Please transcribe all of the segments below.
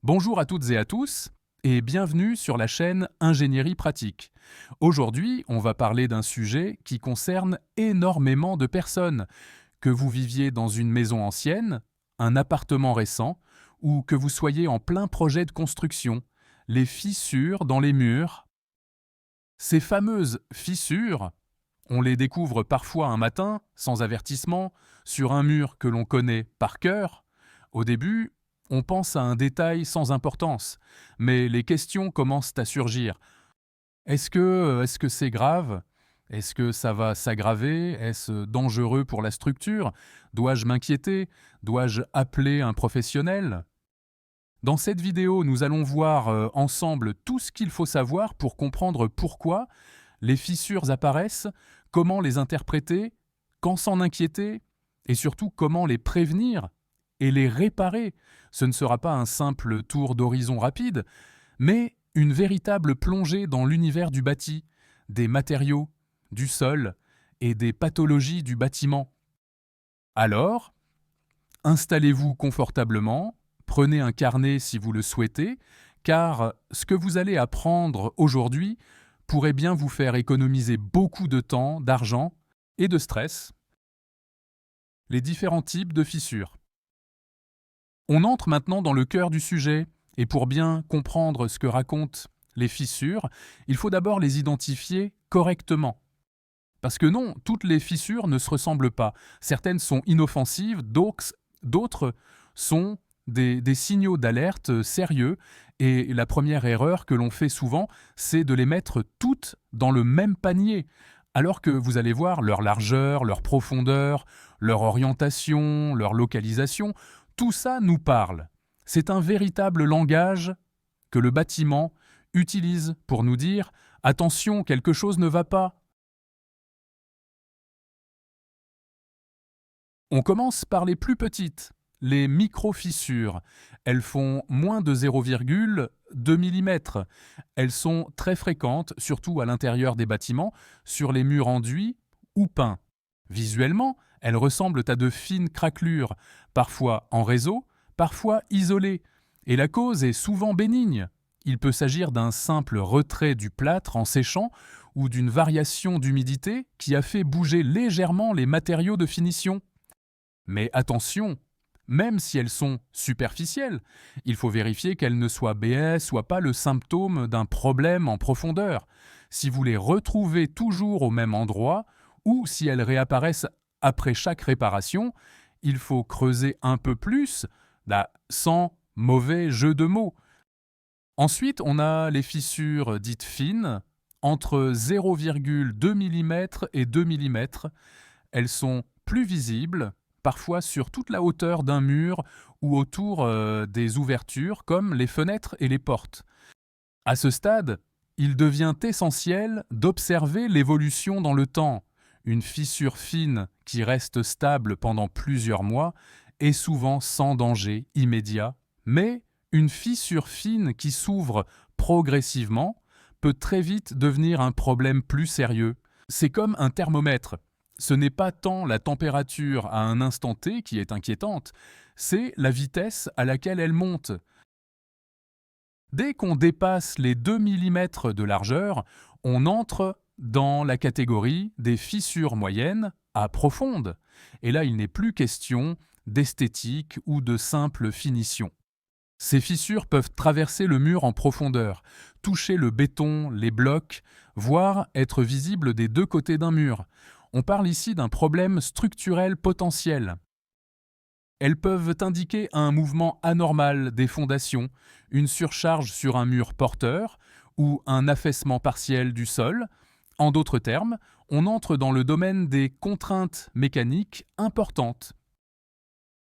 Bonjour à toutes et à tous et bienvenue sur la chaîne Ingénierie pratique. Aujourd'hui, on va parler d'un sujet qui concerne énormément de personnes. Que vous viviez dans une maison ancienne, un appartement récent ou que vous soyez en plein projet de construction, les fissures dans les murs. Ces fameuses fissures, on les découvre parfois un matin, sans avertissement, sur un mur que l'on connaît par cœur. Au début, on pense à un détail sans importance, mais les questions commencent à surgir. Est-ce que c'est grave? Est-ce que ça va s'aggraver? Est-ce dangereux pour la structure? Dois-je m'inquiéter? Dois-je appeler un professionnel? Dans cette vidéo, nous allons voir ensemble tout ce qu'il faut savoir pour comprendre pourquoi les fissures apparaissent, comment les interpréter, quand s'en inquiéter, et surtout comment les prévenir et les réparer. Ce ne sera pas un simple tour d'horizon rapide, mais une véritable plongée dans l'univers du bâti, des matériaux, du sol et des pathologies du bâtiment. Alors, installez-vous confortablement, prenez un carnet si vous le souhaitez, car ce que vous allez apprendre aujourd'hui pourrait bien vous faire économiser beaucoup de temps, d'argent et de stress. Les différents types de fissures. On entre maintenant dans le cœur du sujet, et pour bien comprendre ce que racontent les fissures, il faut d'abord les identifier correctement. Parce que non, toutes les fissures ne se ressemblent pas. Certaines sont inoffensives, d'autres sont des signaux d'alerte sérieux, et la première erreur que l'on fait souvent, c'est de les mettre toutes dans le même panier, alors que vous allez voir leur largeur, leur profondeur, leur orientation, leur localisation, tout ça nous parle. C'est un véritable langage que le bâtiment utilise pour nous dire « Attention, quelque chose ne va pas ». On commence par les plus petites, les micro-fissures. Elles font moins de 0,2 mm. Elles sont très fréquentes, surtout à l'intérieur des bâtiments, sur les murs enduits ou peints. Visuellement, elles ressemblent à de fines craquelures, parfois en réseau, parfois isolées. Et la cause est souvent bénigne. Il peut s'agir d'un simple retrait du plâtre en séchant ou d'une variation d'humidité qui a fait bouger légèrement les matériaux de finition. Mais attention, même si elles sont superficielles, il faut vérifier qu'elles ne soient pas le symptôme d'un problème en profondeur. Si vous les retrouvez toujours au même endroit, ou si elles réapparaissent après chaque réparation, il faut creuser un peu plus, sans mauvais jeu de mots. Ensuite, on a les fissures dites fines, entre 0,2 mm et 2 mm. Elles sont plus visibles, parfois sur toute la hauteur d'un mur ou autour des ouvertures, comme les fenêtres et les portes. À ce stade, il devient essentiel d'observer l'évolution dans le temps. Une fissure fine qui reste stable pendant plusieurs mois est souvent sans danger immédiat, mais une fissure fine qui s'ouvre progressivement peut très vite devenir un problème plus sérieux. C'est comme un thermomètre. Ce n'est pas tant la température à un instant T qui est inquiétante, c'est la vitesse à laquelle elle monte. Dès qu'on dépasse les 2 mm de largeur, on entre dans la catégorie des fissures moyennes à profondes. Et là, il n'est plus question d'esthétique ou de simple finition. Ces fissures peuvent traverser le mur en profondeur, toucher le béton, les blocs, voire être visibles des deux côtés d'un mur. On parle ici d'un problème structurel potentiel. Elles peuvent indiquer un mouvement anormal des fondations, une surcharge sur un mur porteur ou un affaissement partiel du sol. En d'autres termes, on entre dans le domaine des contraintes mécaniques importantes.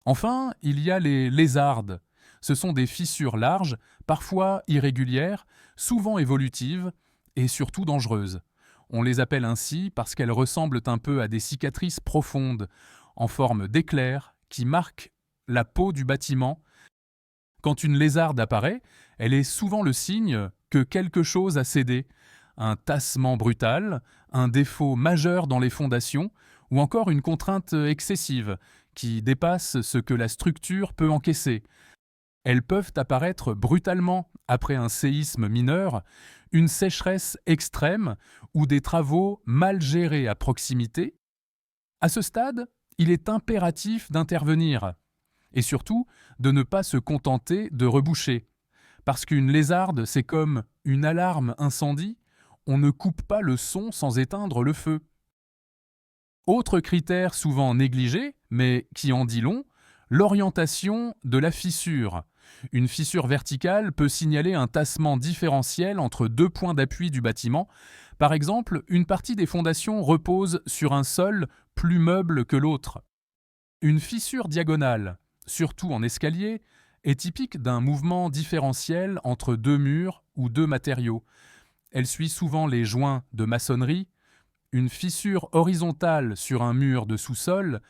Enfin, il y a les lézardes. Ce sont des fissures larges, parfois irrégulières, souvent évolutives et surtout dangereuses. On les appelle ainsi parce qu'elles ressemblent un peu à des cicatrices profondes, en forme d'éclairs, qui marquent la peau du bâtiment. Quand une lézarde apparaît, elle est souvent le signe que quelque chose a cédé. Un tassement brutal, un défaut majeur dans les fondations, ou encore une contrainte excessive, qui dépasse ce que la structure peut encaisser. Elles peuvent apparaître brutalement après un séisme mineur, une sécheresse extrême ou des travaux mal gérés à proximité. À ce stade, il est impératif d'intervenir et surtout de ne pas se contenter de reboucher. Parce qu'une lézarde, c'est comme une alarme incendie, on ne coupe pas le son sans éteindre le feu. Autre critère souvent négligé, mais qui en dit long, l'orientation de la fissure. Une fissure verticale peut signaler un tassement différentiel entre deux points d'appui du bâtiment. Par exemple, une partie des fondations repose sur un sol plus meuble que l'autre. Une fissure diagonale, surtout en escalier, est typique d'un mouvement différentiel entre deux murs ou deux matériaux. Elle suit souvent les joints de maçonnerie. Une fissure horizontale sur un mur de sous-sol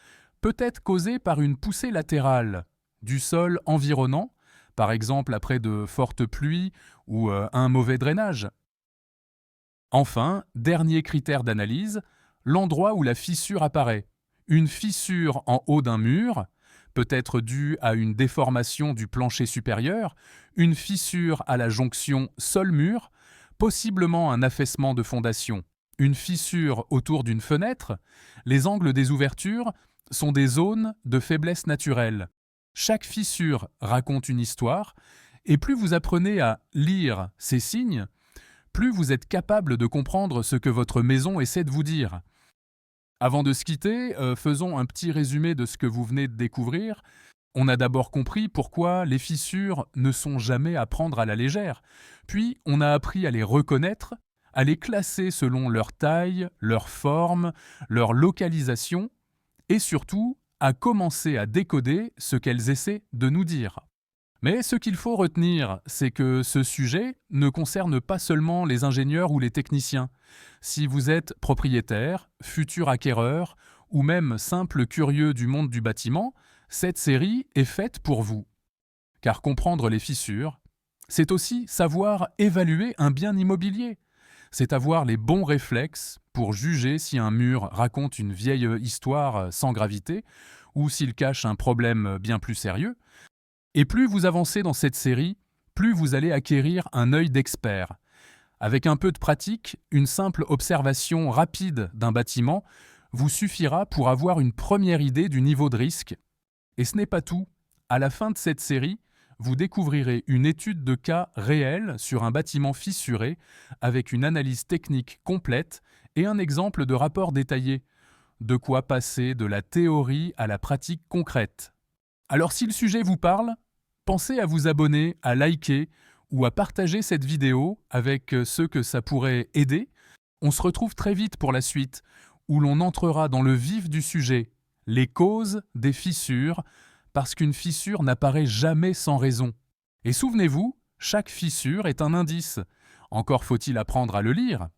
peut être causée par une poussée latérale du sol environnant, par exemple après de fortes pluies ou un mauvais drainage. Enfin, dernier critère d'analyse, l'endroit où la fissure apparaît. Une fissure en haut d'un mur peut être due à une déformation du plancher supérieur, une fissure à la jonction sol-mur, possiblement un affaissement de fondation. Une fissure autour d'une fenêtre, les angles des ouvertures sont des zones de faiblesse naturelle. Chaque fissure raconte une histoire, et plus vous apprenez à lire ces signes, plus vous êtes capable de comprendre ce que votre maison essaie de vous dire. Avant de se quitter, faisons un petit résumé de ce que vous venez de découvrir. On a d'abord compris pourquoi les fissures ne sont jamais à prendre à la légère. Puis, on a appris à les reconnaître, à les classer selon leur taille, leur forme, leur localisation, et surtout à commencer à décoder ce qu'elles essaient de nous dire. Mais ce qu'il faut retenir, c'est que ce sujet ne concerne pas seulement les ingénieurs ou les techniciens. Si vous êtes propriétaire, futur acquéreur ou même simple curieux du monde du bâtiment, cette série est faite pour vous. Car comprendre les fissures, c'est aussi savoir évaluer un bien immobilier. C'est avoir les bons réflexes pour juger si un mur raconte une vieille histoire sans gravité ou s'il cache un problème bien plus sérieux. Et plus vous avancez dans cette série, plus vous allez acquérir un œil d'expert. Avec un peu de pratique, une simple observation rapide d'un bâtiment vous suffira pour avoir une première idée du niveau de risque. Et ce n'est pas tout. À la fin de cette série, vous découvrirez une étude de cas réelle sur un bâtiment fissuré avec une analyse technique complète et un exemple de rapport détaillé. De quoi passer de la théorie à la pratique concrète. Alors si le sujet vous parle, pensez à vous abonner, à liker ou à partager cette vidéo avec ceux que ça pourrait aider. On se retrouve très vite pour la suite, où l'on entrera dans le vif du sujet, les causes des fissures, parce qu'une fissure n'apparaît jamais sans raison. Et souvenez-vous, chaque fissure est un indice. Encore faut-il apprendre à le lire.